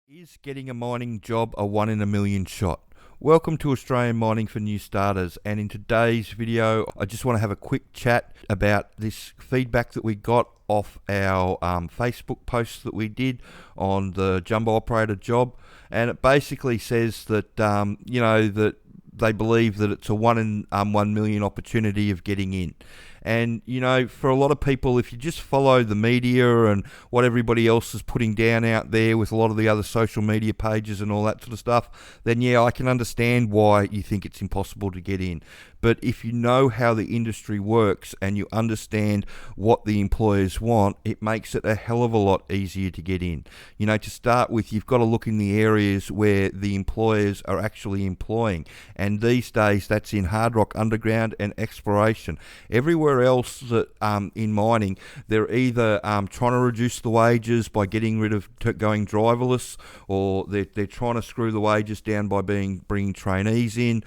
Is getting a mining job a 1 in a million shot? Welcome to Australian Mining for New Starters, and in today's video I just want to have a quick chat about this feedback that we got off our Facebook post that we did on the jumbo operator job. And it basically says that that they believe that it's a 1 in 1 million opportunity of getting in. And, for a lot of people, if you just follow the media and what everybody else is putting down out there with a lot of the other social media pages and all that sort of stuff, then yeah, I can understand why you think it's impossible to get in. But if you know how the industry works and you understand what the employers want, it makes it a hell of a lot easier to get in. To start with, you've got to look in the areas where the employers are actually employing. And these days, that's in hard rock underground and exploration. Everywhere else that, in mining, they're either trying to reduce the wages by getting rid of going driverless, or they're trying to screw the wages down by bringing trainees in.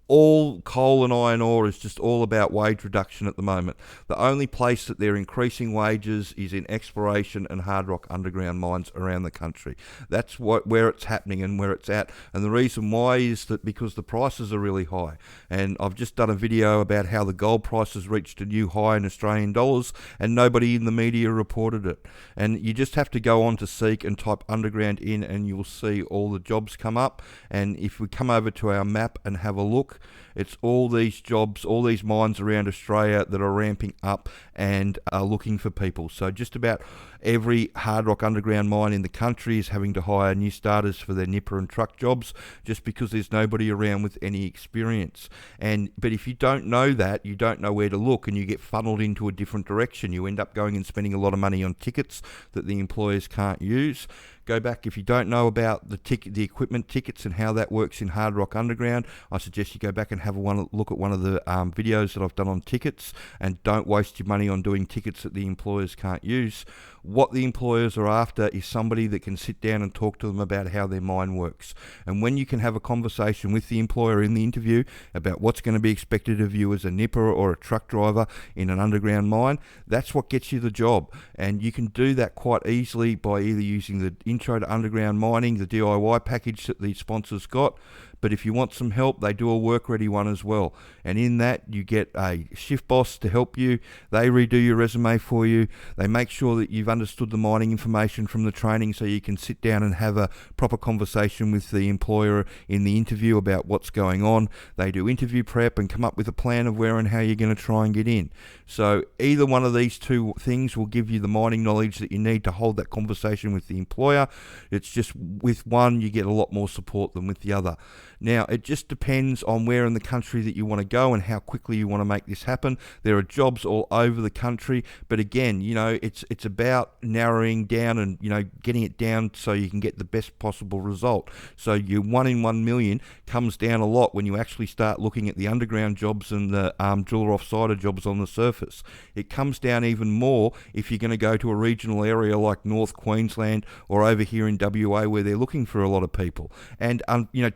All coal and iron ore is just all about wage reduction at the moment. The only place that they're increasing wages is in exploration and hard rock underground mines around the country. That's where it's happening and where it's at. And the reason why is that because the prices are really high. And I've just done a video about how the gold price has reached a new high in Australian dollars, and nobody in the media reported it. And you just have to go on to Seek and type underground in, and you'll see all the jobs come up. And if we come over to our map and have a look, it's all these jobs, all these mines around Australia that are ramping up and are looking for people. So just about every hard rock underground mine in the country is having to hire new starters for their nipper and truck jobs, just because there's nobody around with any experience. But if you don't know that, you don't know where to look, and you get funneled into a different direction. You end up going and spending a lot of money on tickets that the employers can't use. Go back, if you don't know about the equipment tickets and how that works in hard rock underground, I suggest you go back and have a look at one of the videos that I've done on tickets, and don't waste your money on doing tickets that the employers can't use. What the employers are after is somebody that can sit down and talk to them about how their mine works. And when you can have a conversation with the employer in the interview about what's going to be expected of you as a nipper or a truck driver in an underground mine, that's what gets you the job. And you can do that quite easily by either using the Intro to Underground Mining, the DIY package that the sponsors got. But if you want some help, they do a work-ready one as well. And in that, you get a shift boss to help you. They redo your resume for you. They make sure that you've understood the mining information from the training, so you can sit down and have a proper conversation with the employer in the interview about what's going on. They do interview prep and come up with a plan of where and how you're going to try and get in. So either one of these two things will give you the mining knowledge that you need to hold that conversation with the employer. It's just with one, you get a lot more support than with the other. Now, it just depends on where in the country that you want to go and how quickly you want to make this happen. There are jobs all over the country, but again, it's about narrowing down and, getting it down so you can get the best possible result. So your 1 in 1 million comes down a lot when you actually start looking at the underground jobs and the driller offsider jobs on the surface. It comes down even more if you're going to go to a regional area like North Queensland or over here in WA, where they're looking for a lot of people. And,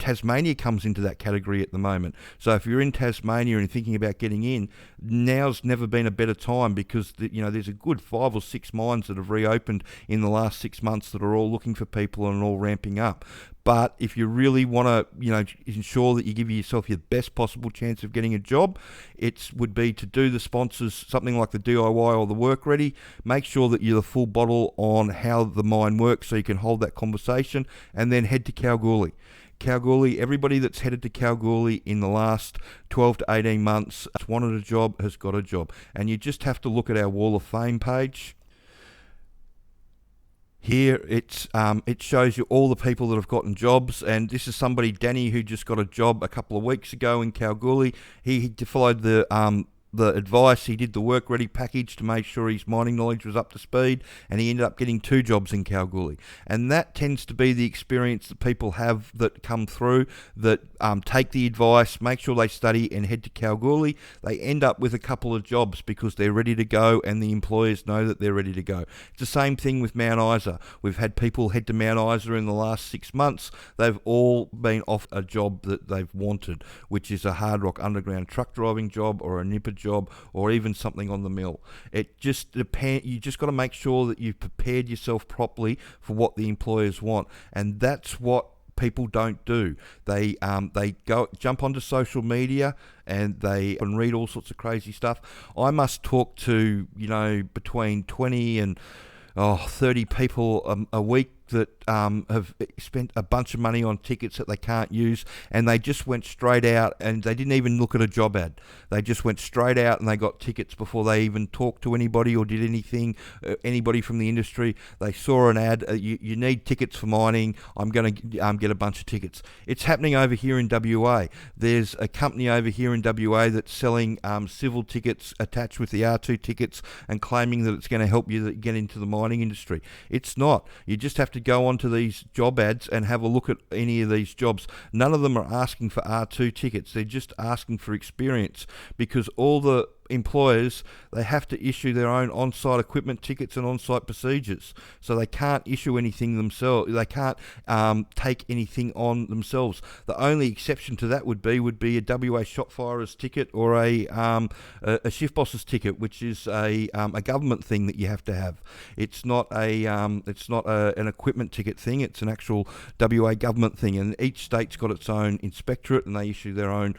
Tasmania comes into that category at the moment. So if you're in Tasmania and thinking about getting in, now's never been a better time, because there's a good 5 or 6 mines that have reopened in the last 6 months that are all looking for people and all ramping up. But if you really want to, ensure that you give yourself your best possible chance of getting a job, it would be to do the sponsors something like the DIY or the work ready. Make sure that you're the full bottle on how the mine works, so you can hold that conversation, and then head to Kalgoorlie. Kalgoorlie, everybody that's headed to Kalgoorlie in the last 12 to 18 months has wanted a job, has got a job. And you just have to look at our Wall of Fame page. Here it shows you all the people that have gotten jobs, and this is somebody, Danny, who just got a job a couple of weeks ago in Kalgoorlie. He followed the advice. He did the work ready package to make sure his mining knowledge was up to speed, and he ended up getting 2 jobs in Kalgoorlie. And that tends to be the experience that people have that come through, that take the advice, make sure they study and head to Kalgoorlie. They end up with a couple of jobs because they're ready to go, and the employers know that they're ready to go. It's the same thing with Mount Isa. We've had people head to Mount Isa in the last 6 months. They've all been off a job that they've wanted, which is a hard rock underground truck driving job or a nipper job job or even something on the mill. It just depends. You just got to make sure that you've prepared yourself properly for what the employers want, and that's what people don't do. They go jump onto social media and they and read all sorts of crazy stuff. I must talk to between 20 and 30 people a week that have spent a bunch of money on tickets that they can't use, and they just went straight out and they didn't even look at a job ad. They just went straight out and they got tickets before they even talked to anybody or did anything, anybody from the industry. They saw an ad, you need tickets for mining, I'm going to get a bunch of tickets. It's happening over here in WA. There's a company over here in WA that's selling civil tickets attached with the R2 tickets and claiming that it's going to help you get into the mining industry. It's not. You just have to go onto these job ads and have a look at any of these jobs. None of them are asking for R2 tickets. They're just asking for experience, because all the employers, they have to issue their own on-site equipment tickets and on-site procedures, so they can't issue anything themselves. They can't take anything on themselves. The only exception to that would be a WA shop firer's ticket or a shift boss's ticket, which is a government thing that you have to have. It's not an equipment ticket thing. It's an actual WA government thing, and each state's got its own inspectorate and they issue their own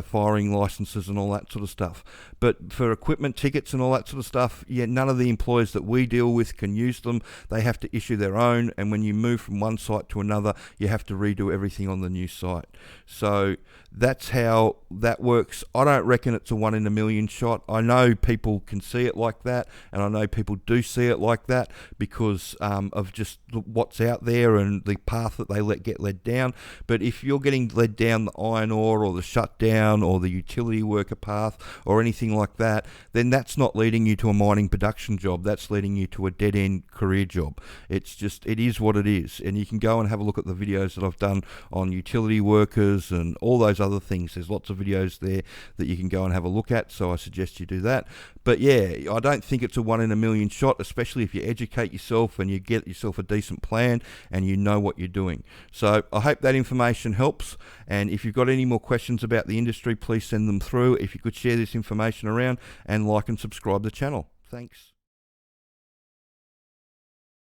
firing licenses and all that sort of stuff. But for equipment tickets and all that sort of stuff, none of the employers that we deal with can use them. They have to issue their own, and when you move from one site to another, you have to redo everything on the new site. So that's how that works. I don't reckon it's a 1 in a million shot. I know people can see it like that, and I know people do see it like that because of just what's out there and the path that they get led down. But if you're getting led down the iron ore or the shutdown or the utility worker path or anything like that, then that's not leading you to a mining production job. That's leading you to a dead-end career job. It is what it is. And you can go and have a look at the videos that I've done on utility workers and all those other things. There's lots of videos there that you can go and have a look at, so I suggest you do that. But yeah, I don't think it's a 1 in a million shot, especially if you educate yourself and you get yourself a decent plan and you know what you're doing. So I hope that information helps, and if you've got any more questions about the industry, please send them through. If you could share this information around and like and subscribe to the channel. Thanks.